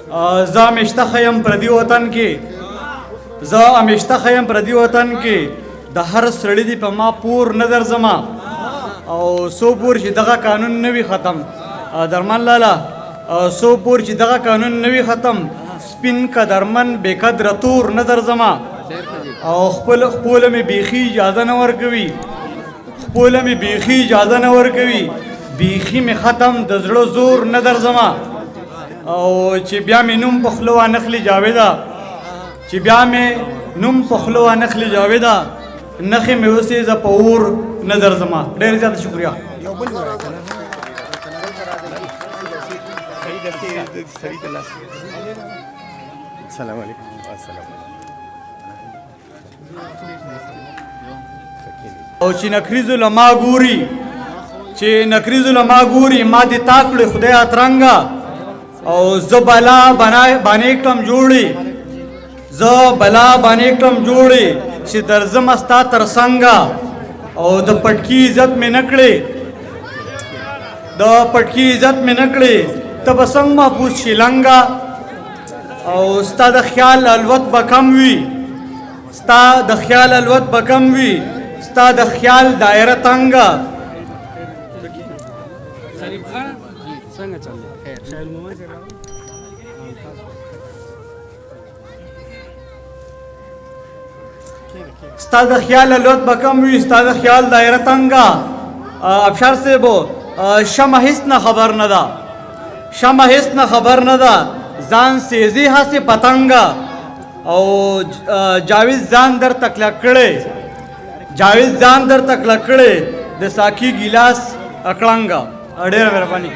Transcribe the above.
ز همیشته خیم پردي وطن کې زه همیشته خیم پردي وطن کې د هر سړي دی په ما پور نه درځم او سو پور چې دغه قانون نه وي ختم درمن لالا سو پور چې دغه قانون نه وي ختم سپین قدرمن بې قدره تور نه درځم او خپله مې بیخي اجازه نه ورکوي خپله مې بیخي اجازه نه ورکوي بیخي مې ختم د زړه زور نه درځم او چې بیا مې نوم په خوله وانخلي جاویده چې بیا مې نوم په خوله وانخلي جاویده نخې مې اوسې زه په اور نه درځم. ډېر زیاته شکریه. السلام علیکم. او چې نکریزو له ما ګوري چې نکریزو له ما ګوري ما دې تا کړې خدای اترنګه او زه بلا باندې کړم جوړې زه بلا باندې کړم جوړې چې درځم ستا تر څنګه او د پټکي عزت مې نه کړې د پټکي عزت مې نه کړې ته به څنګه محفوظ شي لنګه او ستا د خیال الوت به کم وي ستا د خیال الوت به کم وي ستا د خیال دایره تنګه. شریف خان څنګه چل خیر شاید محمد ستا د خیال الوت به کم وي ستا د خیال دایره تنګه. ابشار صاحب شمع هیڅ نه خبر نه ده شمع هیڅ نه خبر نه ده ځان سیزي هسې پتنګه او جاوید ځان در تکله کړی جاوید ځان در تکله کړی د ساقي ګیلاس اکړنګه. ډېره مهرباني.